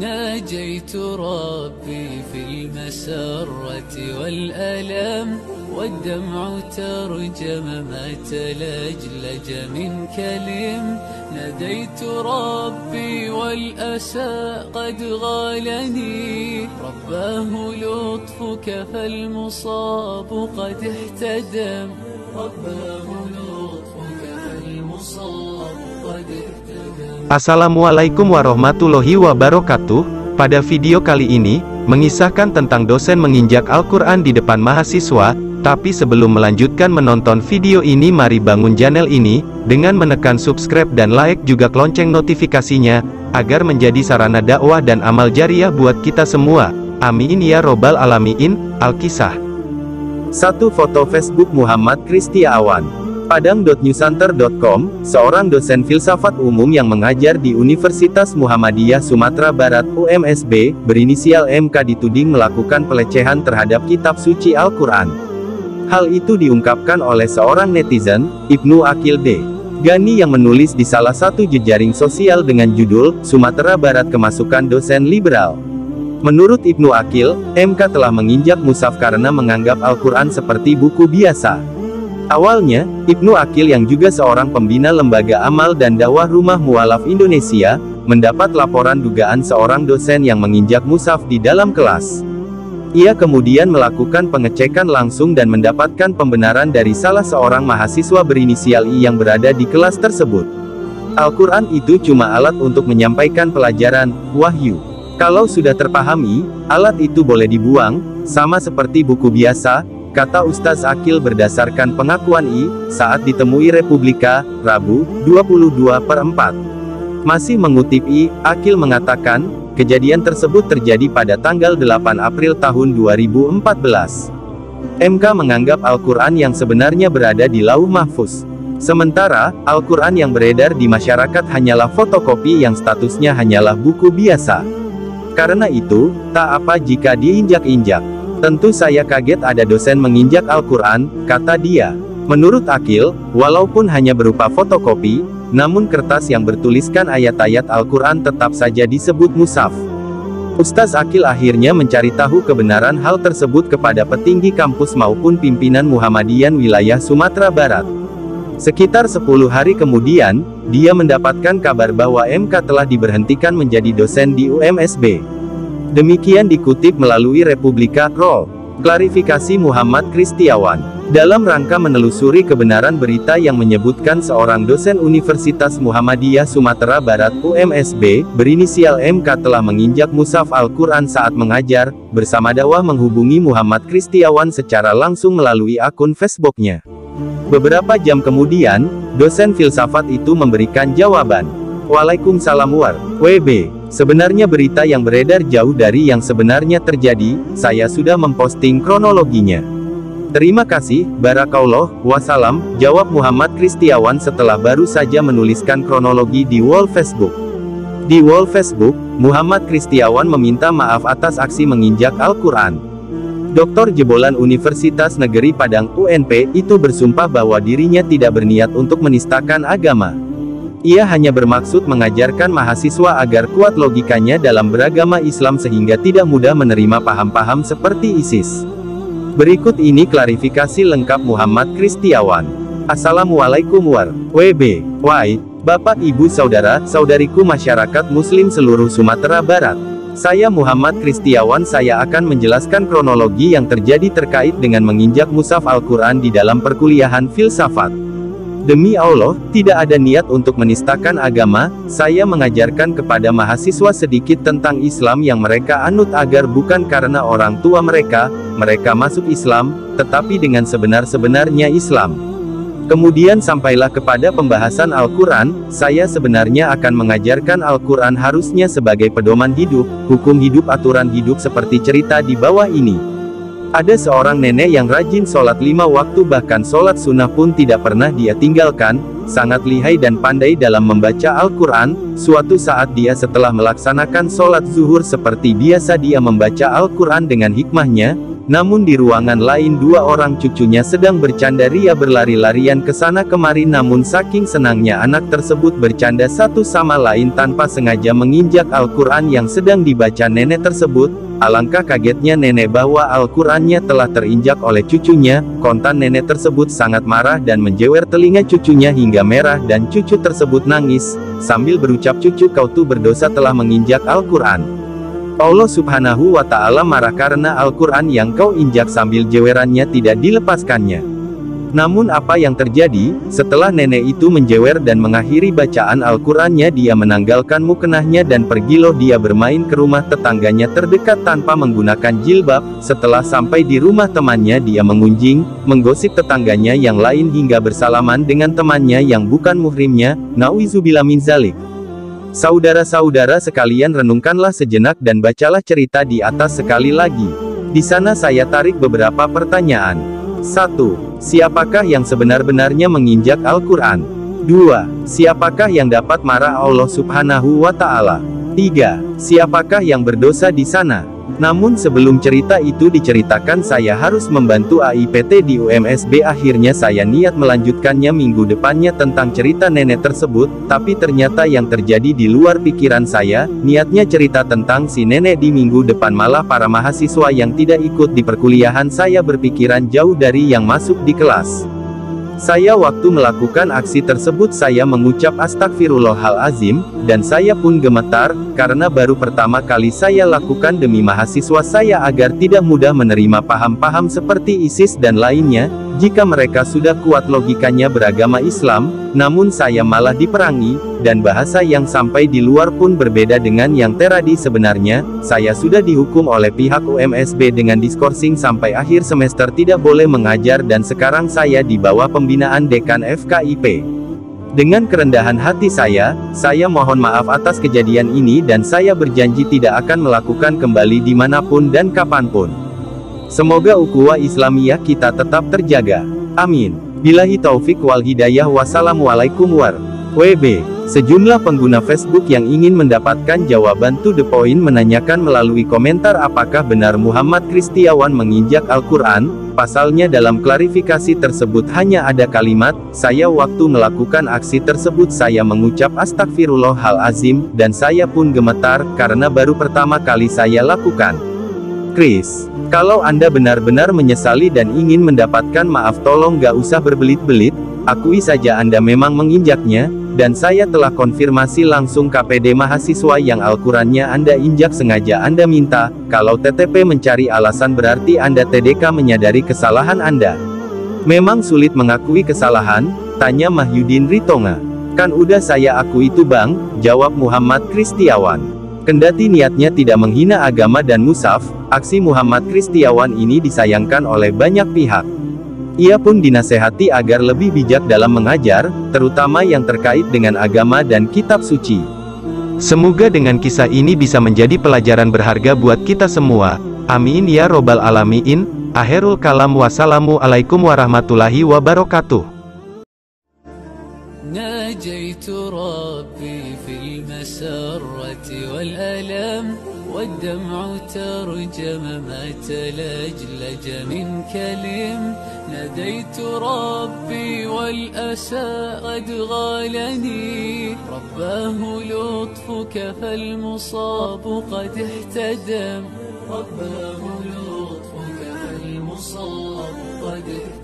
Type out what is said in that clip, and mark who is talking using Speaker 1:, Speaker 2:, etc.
Speaker 1: ناجيت ربي في المسرة والألم والدمع ترجم ما تلجلج من كلم ناديت ربي والأسى قد غالني رباه لطفك فالمصاب قد احتدم رباه لطفك فالمصاب قد احتدم.
Speaker 2: Assalamualaikum warahmatullahi wabarakatuh. Pada video kali ini, mengisahkan tentang dosen menginjak Al-Quran di depan mahasiswa. Tapi sebelum melanjutkan menonton video ini, mari bangun channel ini, dengan menekan subscribe dan like juga lonceng notifikasinya, agar menjadi sarana dakwah dan amal jariah buat kita semua. Amin ya robbal alamin. Al-Kisah. 1. Foto Facebook Muhammad Kristiawan. Padang.newsanter.com, seorang dosen filsafat umum yang mengajar di Universitas Muhammadiyah Sumatera Barat (UMSB), berinisial MK, dituding melakukan pelecehan terhadap kitab suci Al-Quran. Hal itu diungkapkan oleh seorang netizen, Ibnu Akil D. Gani, yang menulis di salah satu jejaring sosial dengan judul, Sumatera Barat Kemasukan Dosen Liberal. Menurut Ibnu Akil, MK telah menginjak mushaf karena menganggap Al-Quran seperti buku biasa. Awalnya, Ibnu Akil yang juga seorang pembina lembaga amal dan dakwah Rumah Mualaf Indonesia, mendapat laporan dugaan seorang dosen yang menginjak mushaf di dalam kelas. Ia kemudian melakukan pengecekan langsung dan mendapatkan pembenaran dari salah seorang mahasiswa berinisial I yang berada di kelas tersebut. Al-Quran itu cuma alat untuk menyampaikan pelajaran, wahyu. Kalau sudah terpahami, alat itu boleh dibuang, sama seperti buku biasa, kata Ustaz Akil berdasarkan pengakuan I, saat ditemui Republika, Rabu, 22/4. Masih mengutip I, Akil mengatakan, kejadian tersebut terjadi pada tanggal 8 April tahun 2014. MK menganggap Al-Quran yang sebenarnya berada di Lauh Mahfuz. Sementara, Al-Quran yang beredar di masyarakat hanyalah fotokopi yang statusnya hanyalah buku biasa. Karena itu, tak apa jika diinjak-injak. Tentu saya kaget ada dosen menginjak Al-Quran, kata dia. Menurut Akil, walaupun hanya berupa fotokopi, namun kertas yang bertuliskan ayat-ayat Al-Quran tetap saja disebut mushaf. Ustaz Akil akhirnya mencari tahu kebenaran hal tersebut kepada petinggi kampus maupun pimpinan Muhammadiyah wilayah Sumatera Barat. Sekitar 10 hari kemudian, dia mendapatkan kabar bahwa MK telah diberhentikan menjadi dosen di UMSB. Demikian dikutip melalui Republika, Roll. Klarifikasi Muhammad Kristiawan. Dalam rangka menelusuri kebenaran berita yang menyebutkan seorang dosen Universitas Muhammadiyah Sumatera Barat (UMSB), berinisial MK telah menginjak mushaf Al-Quran saat mengajar, bersama dakwah menghubungi Muhammad Kristiawan secara langsung melalui akun Facebooknya. Beberapa jam kemudian, dosen filsafat itu memberikan jawaban. Waalaikumsalam WB. Sebenarnya berita yang beredar jauh dari yang sebenarnya terjadi, saya sudah memposting kronologinya. Terima kasih, barakallah, wassalam, jawab Muhammad Kristiawan setelah baru saja menuliskan kronologi di wall Facebook. Di wall Facebook, Muhammad Kristiawan meminta maaf atas aksi menginjak Al-Quran. Doktor jebolan Universitas Negeri Padang (UNP) itu bersumpah bahwa dirinya tidak berniat untuk menistakan agama. Ia hanya bermaksud mengajarkan mahasiswa agar kuat logikanya dalam beragama Islam sehingga tidak mudah menerima paham-paham seperti ISIS. Berikut ini klarifikasi lengkap Muhammad Kristiawan. Assalamualaikum WB. Bapak, Ibu, Saudara, Saudariku masyarakat Muslim seluruh Sumatera Barat. Saya Muhammad Kristiawan. Saya akan menjelaskan kronologi yang terjadi terkait dengan menginjak mushaf Al-Quran di dalam perkuliahan filsafat. Demi Allah, tidak ada niat untuk menistakan agama. Saya mengajarkan kepada mahasiswa sedikit tentang Islam yang mereka anut agar bukan karena orang tua mereka masuk Islam, tetapi dengan sebenar-sebenarnya Islam. Kemudian sampailah kepada pembahasan Al-Quran. Saya sebenarnya akan mengajarkan Al-Quran harusnya sebagai pedoman hidup, hukum hidup, aturan hidup seperti cerita di bawah ini. Ada seorang nenek yang rajin sholat 5 waktu, bahkan sholat sunnah pun tidak pernah dia tinggalkan, sangat lihai dan pandai dalam membaca Al-Quran. Suatu saat dia setelah melaksanakan sholat zuhur seperti biasa dia membaca Al-Quran dengan hikmahnya, Namun di ruangan lain dua orang cucunya sedang bercanda ria berlari-larian ke sana kemari, namun saking senangnya anak tersebut bercanda satu sama lain tanpa sengaja menginjak Al-Quran yang sedang dibaca nenek tersebut. Alangkah kagetnya nenek bahwa Al-Qurannya telah terinjak oleh cucunya. Kontan nenek tersebut sangat marah dan menjewer telinga cucunya hingga merah dan cucu tersebut nangis, sambil berucap, "Cucu, kau tuh berdosa telah menginjak Al-Quran. Allah Subhanahu wa Ta'ala marah karena Al-Quran yang kau injak." Sambil jewerannya tidak dilepaskannya. Namun apa yang terjadi? Setelah nenek itu menjewer dan mengakhiri bacaan Al-Qurannya, dia menanggalkan mukenahnya dan pergilah dia bermain ke rumah tetangganya terdekat tanpa menggunakan jilbab. Setelah sampai di rumah temannya, dia mengunjing, menggosip tetangganya yang lain hingga bersalaman dengan temannya yang bukan muhrimnya. Nauzubillah min zalik. Saudara-saudara sekalian, renungkanlah sejenak dan bacalah cerita di atas sekali lagi. Di sana saya tarik beberapa pertanyaan. 1. Siapakah yang sebenar-benarnya menginjak Al-Quran? 2. Siapakah yang dapat marah Allah Subhanahu wa Ta'ala? 3. Siapakah yang berdosa di sana? Namun sebelum cerita itu diceritakan, saya harus membantu AIPT di UMSB. Akhirnya saya niat melanjutkannya minggu depannya tentang cerita nenek tersebut, tapi ternyata yang terjadi di luar pikiran saya. Niatnya cerita tentang si nenek di minggu depan, malah para mahasiswa yang tidak ikut di perkuliahan saya berpikiran jauh dari yang masuk di kelas. Saya waktu melakukan aksi tersebut saya mengucap astagfirullahalazim, dan saya pun gemetar, karena baru pertama kali saya lakukan demi mahasiswa saya agar tidak mudah menerima paham-paham seperti ISIS dan lainnya. Jika mereka sudah kuat logikanya beragama Islam, namun saya malah diperangi, dan bahasa yang sampai di luar pun berbeda dengan yang terjadi sebenarnya. Saya sudah dihukum oleh pihak UMSB dengan diskorsing sampai akhir semester tidak boleh mengajar, dan sekarang saya di bawah pembinaan dekan FKIP. Dengan kerendahan hati saya mohon maaf atas kejadian ini dan saya berjanji tidak akan melakukan kembali dimanapun dan kapanpun. Semoga ukhuwah Islamiyah kita tetap terjaga. Amin. Billahi taufik wal hidayah. Wassalamualaikum WB. Sejumlah pengguna Facebook yang ingin mendapatkan jawaban to the point menanyakan melalui komentar apakah benar Muhammad Kristiawan menginjak Al-Quran. Pasalnya dalam klarifikasi tersebut hanya ada kalimat, "Saya waktu melakukan aksi tersebut saya mengucap astagfirullahalazim, dan saya pun gemetar, karena baru pertama kali saya lakukan." Chris, kalau Anda benar-benar menyesali dan ingin mendapatkan maaf, tolong gak usah berbelit-belit, akui saja Anda memang menginjaknya, dan saya telah konfirmasi langsung KPD mahasiswa yang Al-Qurannya Anda injak sengaja Anda minta. Kalau TTP mencari alasan berarti Anda TDK menyadari kesalahan Anda. Memang sulit mengakui kesalahan? Tanya Mahyudin Ritonga. Kan udah saya akui itu bang, jawab Muhammad Kristiawan. Kendati niatnya tidak menghina agama dan mushaf, aksi Muhammad Kristiawan ini disayangkan oleh banyak pihak. Ia pun dinasehati agar lebih bijak dalam mengajar, terutama yang terkait dengan agama dan kitab suci. Semoga dengan kisah ini bisa menjadi pelajaran berharga buat kita semua. Amin ya robbal alamin. Akhirul kalam. Wassalamualaikum warahmatullahi wabarakatuh.
Speaker 1: ناجيت ربي في المسرة والألم والدمع ترجم ما تلجلج من كلم ناديت ربي والأسى قد غالني رباه لطفك فالمصاب قد احتدم رباه لطفك فالمصاب قد احتدم